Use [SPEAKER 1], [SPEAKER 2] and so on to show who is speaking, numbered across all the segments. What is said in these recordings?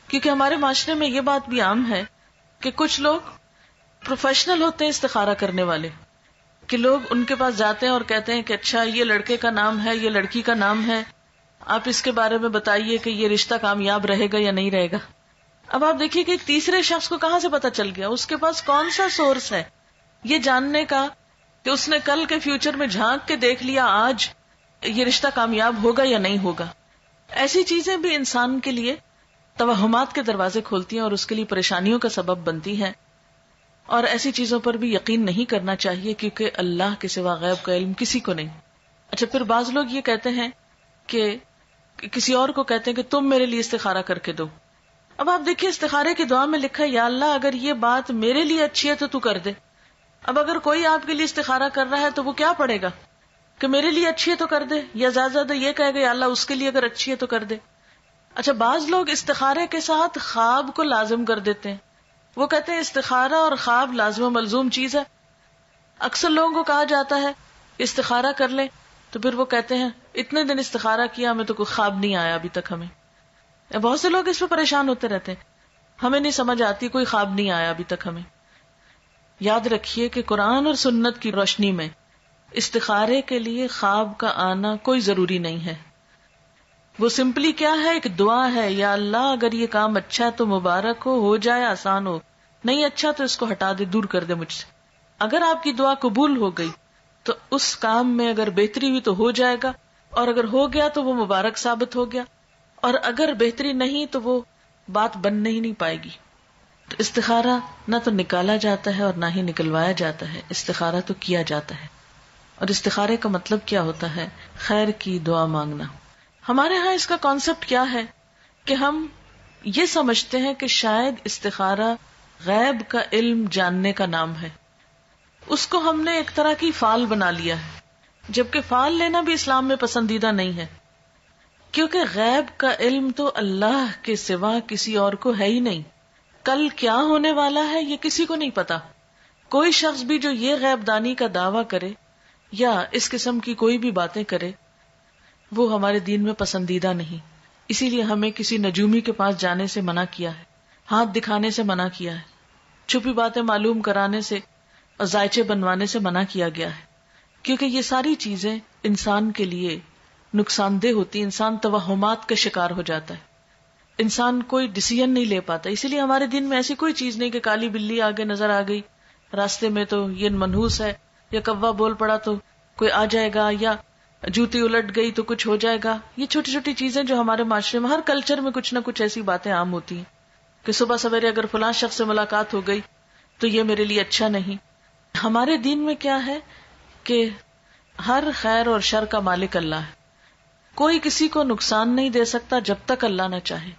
[SPEAKER 1] کیونکہ ہمارے معاشرے میں یہ بات بھی عام ہے کہ کچھ لوگ پروفیشنل ہوتے ہیں استخارہ کرنے والے، کہ لوگ ان کے پاس جاتے ہیں اور کہتے ہیں کہ اچھا یہ لڑکے کا نام ہے، یہ لڑکی کا نام ہے، آپ اس کے بارے میں بتائیے کہ یہ رشتہ کامیاب رہے گا یا نہیں رہے گا. اب آپ دیکھیے کہ ایک تیسرے شخص کو کہاں سے پتا چل گیا، اس کے پاس کون سا سورس ہے یہ جاننے کا کہ اس نے کل کے فیوچر میں جھانک کے دیکھ لیا آج یہ رشتہ کامیاب ہوگا یا نہیں ہوگا. ایسی چیزیں بھی انسان کے لیے توہمات کے دروازے کھولتی ہیں اور اس کے لیے پریشانیوں کا سبب بنتی ہیں، اور ایسی چیزوں پر بھی یقین نہیں کرنا چاہیے کیونکہ اللہ کے سوا غیب کا علم کسی کو نہیں. اچھا، پھر بعض لوگ یہ کہتے ہیں کہ کسی اور کو کہتے ہیں کہ تم میرے لیے استخارہ کر کے دو. اب آپ دیکھیے استخارے کی دعا میں لکھا ہے یا اللہ اگر یہ بات میرے لیے اچھی ہے تو تو کر دے. اب اگر کوئی آپ کے لیے استخارہ کر رہا ہے تو وہ کیا پڑھے گا کہ میرے لیے اچھی ہے تو کر دے، یا زیادہ زیادہ یہ کہے گا یا اللہ اس کے لیے اگر اچھی ہے تو کر دے. اچھا، بعض لوگ استخارے کے ساتھ خواب کو لازم کر دیتے ہیں. وہ کہتے ہیں استخارہ اور خواب لازم و ملزوم چیز ہے. اکثر لوگوں کو کہا جاتا ہے استخارہ کر لیں تو پھر وہ کہتے ہیں اتنے دن استخارہ کیا ہمیں تو کوئی خواب نہیں آیا ابھی تک. ہمیں بہت سے لوگ اس پہ پریشان ہوتے رہتے ہیں، ہمیں نہیں سمجھ آتی، کوئی خواب نہیں آیا ابھی تک ہمیں. یاد رکھیے کہ قرآن اور سنت کی روشنی میں استخارے کے لیے خواب کا آنا کوئی ضروری نہیں ہے. وہ سمپلی کیا ہے، ایک دعا ہے، یا اللہ اگر یہ کام اچھا ہے تو مبارک ہو جائے، آسان ہو، نہیں اچھا تو اس کو ہٹا دے، دور کر دے مجھ سے. اگر آپ کی دعا قبول ہو گئی تو اس کام میں اگر بہتری ہوئی تو ہو جائے گا، اور اگر ہو گیا تو وہ مبارک ثابت ہو گیا، اور اگر بہتری نہیں تو وہ بات بن ہی نہیں پائے گی. تو استخارہ نہ تو نکالا جاتا ہے اور نہ ہی نکلوایا جاتا ہے، استخارہ تو کیا جاتا ہے. اور استخارے کا مطلب کیا ہوتا ہے؟ خیر کی دعا مانگنا. ہمارے ہاں اس کا کانسیپٹ کیا ہے کہ ہم یہ سمجھتے ہیں کہ شاید استخارہ غیب کا علم جاننے کا نام ہے. اس کو ہم نے ایک طرح کی فال بنا لیا ہے، جبکہ فال لینا بھی اسلام میں پسندیدہ نہیں ہے، کیونکہ غیب کا علم تو اللہ کے سوا کسی اور کو ہے ہی نہیں. کل کیا ہونے والا ہے یہ کسی کو نہیں پتا. کوئی شخص بھی جو یہ غیب دانی کا دعویٰ کرے یا اس قسم کی کوئی بھی باتیں کرے وہ ہمارے دین میں پسندیدہ نہیں. اسی لیے ہمیں کسی نجومی کے پاس جانے سے منع کیا ہے، ہاتھ دکھانے سے منع کیا ہے، چھپی باتیں معلوم کرانے سے اور ذائچے بنوانے سے منع کیا گیا ہے، کیونکہ یہ ساری چیزیں انسان کے لیے نقصان دہ ہوتی. انسان توہمات کا شکار ہو جاتا ہے، انسان کوئی ڈیسیژن نہیں لے پاتا. اسی لیے ہمارے دین میں ایسی کوئی چیز نہیں کہ کالی بلی آگے نظر آ گئی راستے میں تو یہ منحوس ہے، یا کوا بول پڑا تو کوئی آ جائے گا، یا جوتی الٹ گئی تو کچھ ہو جائے گا. یہ چھوٹی چھوٹی چیزیں جو ہمارے معاشرے میں ہر کلچر میں کچھ نہ کچھ ایسی باتیں عام ہوتی ہیں کہ صبح سویرے اگر فلاں شخص سے ملاقات ہو گئی تو یہ میرے لیے اچھا نہیں. ہمارے دین میں کیا ہے کہ ہر خیر اور شر کا مالک اللہ ہے. کوئی کسی کو نقصان نہیں دے سکتا جب تک اللہ نہ چاہے،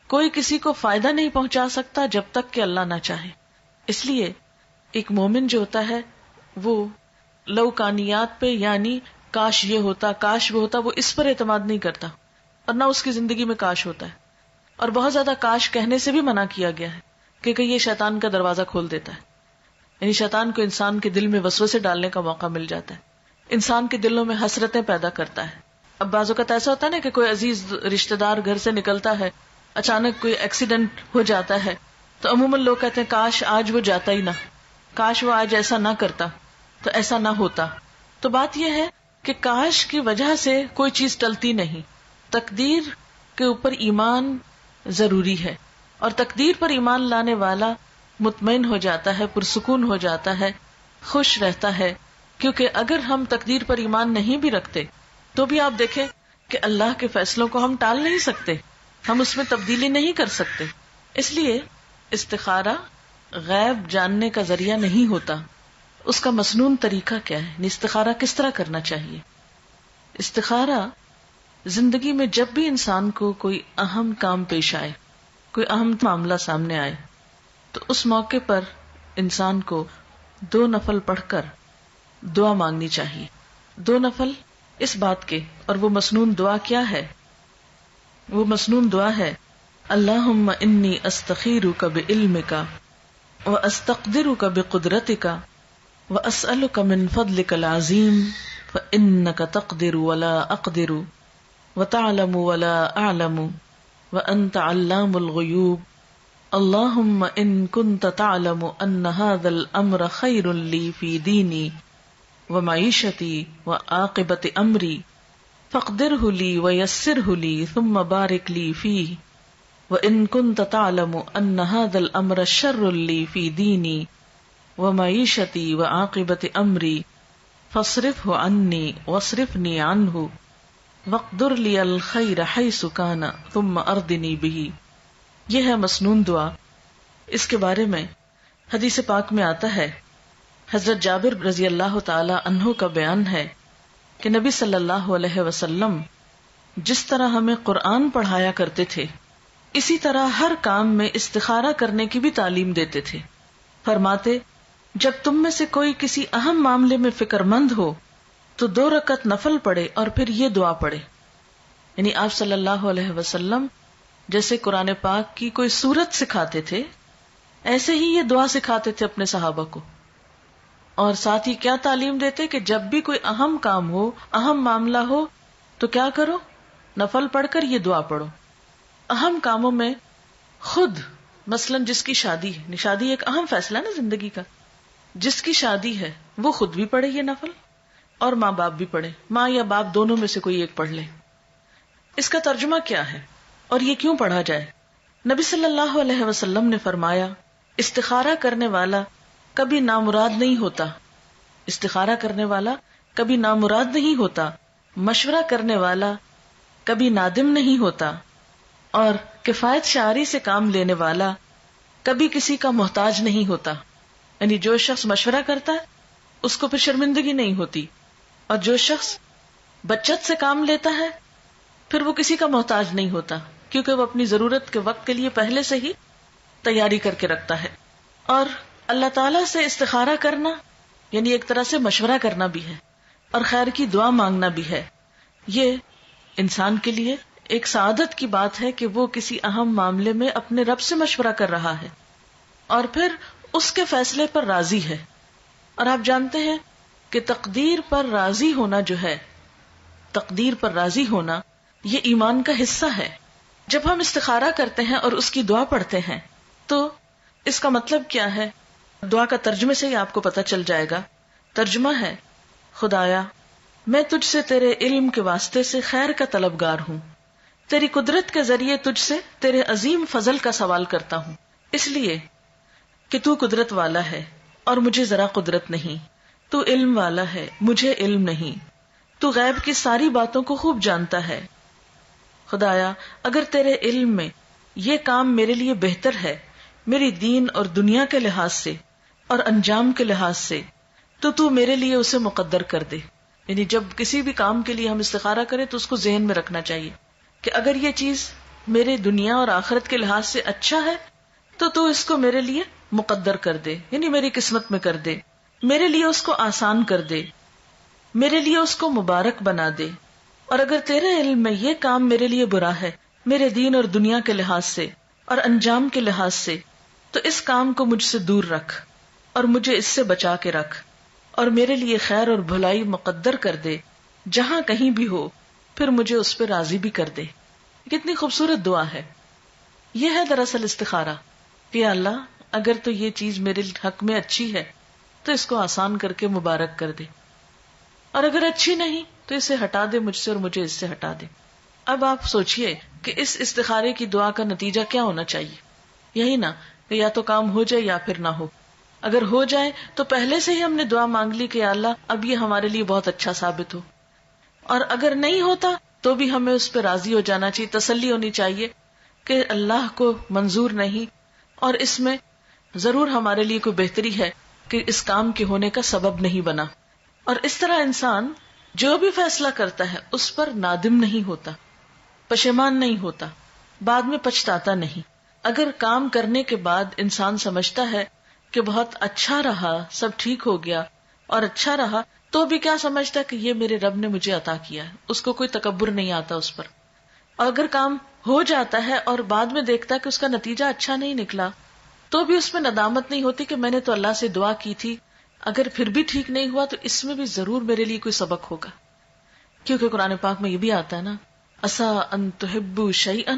[SPEAKER 1] کوئی کسی کو فائدہ نہیں پہنچا سکتا جب تک کہ اللہ نہ چاہے. اس لیے ایک مومن جو ہوتا ہے وہ لوکانیات پہ، یعنی کاش یہ ہوتا، کاش وہ ہوتا، وہ اس پر اعتماد نہیں کرتا، اور نہ اس کی زندگی میں کاش ہوتا ہے. اور بہت زیادہ کاش کہنے سے بھی منع کیا گیا ہے کیونکہ یہ شیطان کا دروازہ کھول دیتا ہے. یعنی شیطان کو انسان کے دل میں وسوسے ڈالنے کا موقع مل جاتا ہے، انسان کے دلوں میں حسرتیں پیدا کرتا ہے. اب بعض اوقات ایسا ہوتا ہے نا کہ کوئی عزیز رشتہ دار گھر سے نکلتا ہے، اچانک کوئی ایکسیڈنٹ ہو جاتا ہے تو عموماً لوگ کہتے ہیں کاش آج وہ جاتا ہی نہ، کاش وہ آج ایسا نہ کرتا تو ایسا نہ ہوتا. تو بات یہ ہے کہ کاش کی وجہ سے کوئی چیز ٹلتی نہیں. تقدیر کے اوپر ایمان ضروری ہے، اور تقدیر پر ایمان لانے والا مطمئن ہو جاتا ہے، پرسکون ہو جاتا ہے، خوش رہتا ہے. کیونکہ اگر ہم تقدیر پر ایمان نہیں بھی رکھتے تو بھی آپ دیکھیں کہ اللہ کے فیصلوں کو ہم ٹال نہیں سکتے، ہم اس میں تبدیلی نہیں کر سکتے. اس لیے استخارہ غیب جاننے کا ذریعہ نہیں ہوتا. اس کا مسنون طریقہ کیا ہے؟ استخارہ کس طرح کرنا چاہیے؟ استخارہ زندگی میں جب بھی انسان کو کوئی اہم کام پیش آئے، کوئی اہم معاملہ سامنے آئے، تو اس موقع پر انسان کو 2 نفل پڑھ کر دعا مانگنی چاہیے. 2 نفل اس بات کے، اور وہ مسنون دعا کیا ہے؟ وہ مسنون دعا ہے اللہم انی استخیرک بعلمک واستقدرک بقدرتک واسألک من فضلک العظیم فانک تقدر ولا اقدر وتعلم ولا اعلم وأنت علام الغیوب اللہم ان کنت تعلم ان هذا الامر خیر لی فی دینی ومعیشتی وعاقبت امری فاقدرہ لی ویسرہ لی ثم بارک لی فیہ وَإِن كُنْتَ تَعْلَمُ أَنَّ هَذَا الْأَمْرَ شَرٌّ لِّي فِي دِينِي وَمَعِيشَتِي وَعَاقِبَةِ أَمْرِي فَاصْرِفْهُ عَنِّي وَاصْرِفْنِي عَنْهُ وَاقْدُرْ لِيَ الْخَيْرَ حَيْثُ كَانَ ثُمَّ أَرْضِنِي بِهِ۔ یہ ہے مسنون دعا۔ اس کے بارے میں حدیث پاک میں آتا ہے، حضرت جابر رضی اللہ تعالی عنہ کا بیان ہے کہ نبی صلی اللہ علیہ وسلم جس طرح ہمیں قرآن پڑھایا کرتے تھے اسی طرح ہر کام میں استخارہ کرنے کی بھی تعلیم دیتے تھے۔ فرماتے، جب تم میں سے کوئی کسی اہم معاملے میں فکر مند ہو تو 2 رکعت نفل پڑھے اور پھر یہ دعا پڑھے۔ یعنی آپ صلی اللہ علیہ وسلم جیسے قرآن پاک کی کوئی سورت سکھاتے تھے ایسے ہی یہ دعا سکھاتے تھے اپنے صحابہ کو، اور ساتھ ہی کیا تعلیم دیتے کہ جب بھی کوئی اہم کام ہو، اہم معاملہ ہو تو کیا کرو؟ نفل پڑھ کر یہ دعا پڑھو۔ اہم کاموں میں خود مثلا جس کی شادی ہے، شادی ایک اہم فیصلہ ہے نا زندگی کا، جس کی شادی ہے وہ خود بھی پڑھے یہ نفل اور ماں باپ بھی پڑھے، ماں یا باپ دونوں میں سے کوئی ایک پڑھ لے۔ اس کا ترجمہ کیا ہے اور یہ کیوں پڑھا جائے؟ نبی صلی اللہ علیہ وسلم نے فرمایا، استخارہ کرنے والا کبھی نامراد نہیں ہوتا، استخارہ کرنے والا کبھی نامراد نہیں ہوتا، مشورہ کرنے والا کبھی نادم نہیں ہوتا، اور کفایت شعاری سے کام لینے والا کبھی کسی کا محتاج نہیں ہوتا۔ یعنی جو شخص مشورہ کرتا ہے اس کو پھر شرمندگی نہیں ہوتی، اور جو شخص بچت سے کام لیتا ہے پھر وہ کسی کا محتاج نہیں ہوتا، کیونکہ وہ اپنی ضرورت کے وقت کے لیے پہلے سے ہی تیاری کر کے رکھتا ہے۔ اور اللہ تعالیٰ سے استخارہ کرنا یعنی ایک طرح سے مشورہ کرنا بھی ہے اور خیر کی دعا مانگنا بھی ہے۔ یہ انسان کے لیے ایک سعادت کی بات ہے کہ وہ کسی اہم معاملے میں اپنے رب سے مشورہ کر رہا ہے اور پھر اس کے فیصلے پر راضی ہے۔ اور آپ جانتے ہیں کہ تقدیر پر راضی ہونا جو ہے، تقدیر پر راضی ہونا یہ ایمان کا حصہ ہے۔ جب ہم استخارہ کرتے ہیں اور اس کی دعا پڑھتے ہیں تو اس کا مطلب کیا ہے؟ دعا کا ترجمے سے ہی آپ کو پتہ چل جائے گا۔ ترجمہ ہے، خدایا میں تجھ سے تیرے علم کے واسطے سے خیر کا طلبگار ہوں، تیری قدرت کے ذریعے تجھ سے تیرے عظیم فضل کا سوال کرتا ہوں، اس لیے کہ تو قدرت والا ہے اور مجھے ذرا قدرت نہیں، تو علم والا ہے مجھے علم نہیں، تو غیب کی ساری باتوں کو خوب جانتا ہے۔ خدایا اگر تیرے علم میں یہ کام میرے لیے بہتر ہے میری دین اور دنیا کے لحاظ سے اور انجام کے لحاظ سے تو میرے لیے اسے مقدر کر دے۔ یعنی جب کسی بھی کام کے لیے ہم استخارہ کریں تو اس کو ذہن میں رکھنا چاہیے کہ اگر یہ چیز میرے دنیا اور آخرت کے لحاظ سے اچھا ہے تو اس کو میرے لیے مقدر کر دے، یعنی میری قسمت میں کر دے، میرے لیے اس کو آسان کر دے، میرے لیے اس کو مبارک بنا دے۔ اور اگر تیرے علم میں یہ کام میرے لیے برا ہے میرے دین اور دنیا کے لحاظ سے اور انجام کے لحاظ سے تو اس کام کو مجھ سے دور رکھ اور مجھے اس سے بچا کے رکھ، اور میرے لیے خیر اور بھلائی مقدر کر دے جہاں کہیں بھی ہو، پھر مجھے اس پہ راضی بھی کر دے۔ کتنی خوبصورت دعا ہے یہ، ہے دراصل استخارہ کہ اللہ اگر تو یہ چیز میرے حق میں اچھی ہے تو اس کو آسان کر کے مبارک کر دے، اور اگر اچھی نہیں تو اسے ہٹا دے مجھ سے اور مجھے اس سے ہٹا دے۔ اب آپ سوچئے کہ اس استخارے کی دعا کا نتیجہ کیا ہونا چاہیے؟ یہی نا کہ یا تو کام ہو جائے یا پھر نہ ہو۔ اگر ہو جائے تو پہلے سے ہی ہم نے دعا مانگ لی کہ یا اللہ اب یہ ہمارے لیے بہت اچھا ثابت ہو، اور اگر نہیں ہوتا تو بھی ہمیں اس پہ راضی ہو جانا چاہیے، تسلی ہونی چاہیے کہ اللہ کو منظور نہیں اور اس میں ضرور ہمارے لیے کوئی بہتری ہے کہ اس کام کے ہونے کا سبب نہیں بنا۔ اور اس طرح انسان جو بھی فیصلہ کرتا ہے اس پر نادم نہیں ہوتا، پشیمان نہیں ہوتا، بعد میں پچھتاتا نہیں۔ اگر کام کرنے کے بعد انسان سمجھتا ہے کہ بہت اچھا رہا، سب ٹھیک ہو گیا اور اچھا رہا، تو بھی کیا سمجھتا کہ یہ میرے رب نے مجھے عطا کیا ہے، اس کو کوئی تکبر نہیں آتا اس پر۔ اور اگر کام ہو جاتا ہے اور بعد میں دیکھتا کہ اس کا نتیجہ اچھا نہیں نکلا تو بھی اس میں ندامت نہیں ہوتی کہ میں نے تو اللہ سے دعا کی تھی، اگر پھر بھی ٹھیک نہیں ہوا تو اس میں بھی ضرور میرے لیے کوئی سبق ہوگا، کیونکہ قرآن پاک میں یہ بھی آتا ہے نا، عسیٰ ان تحبوا شیئا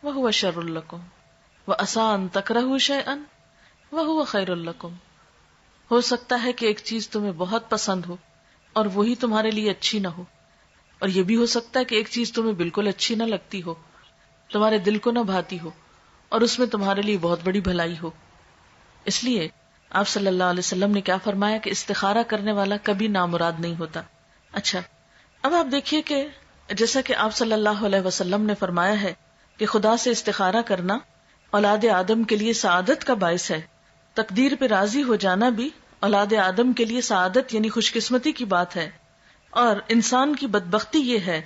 [SPEAKER 1] وہو شر لکم وعسى ان تکرہوا شیئا وہو خیر لکم. ہو سکتا ہے کہ ایک چیز تمہیں بہت پسند ہو اور وہی تمہارے لیے اچھی نہ ہو، اور یہ بھی ہو سکتا ہے کہ ایک چیز تمہیں بالکل اچھی نہ لگتی ہو، تمہارے دل کو نہ بھاتی ہو، اور اس میں تمہارے لیے بہت بڑی بھلائی ہو. اس لیے آپ صلی اللہ علیہ وسلم نے کیا فرمایا کہ استخارہ کرنے والا کبھی نامراد نہیں ہوتا. اچھا، اب آپ دیکھیے کہ جیسا کہ آپ صلی اللہ علیہ وسلم نے فرمایا ہے کہ خدا سے استخارہ کرنا اولاد آدم کے لیے سعادت کا باعث ہے. تقدیر پہ راضی ہو جانا بھی اولاد آدم کے لیے سعادت یعنی خوش قسمتی کی بات ہے، اور انسان کی بدبختی یہ ہے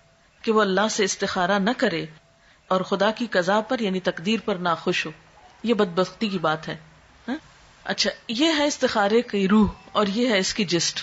[SPEAKER 1] کہ وہ اللہ سے استخارہ نہ کرے اور خدا کی قضا پر یعنی تقدیر پر ناخوش ہو. یہ بدبختی کی بات ہے. اچھا، یہ ہے استخارے کی روح اور یہ ہے اس کی جسٹ.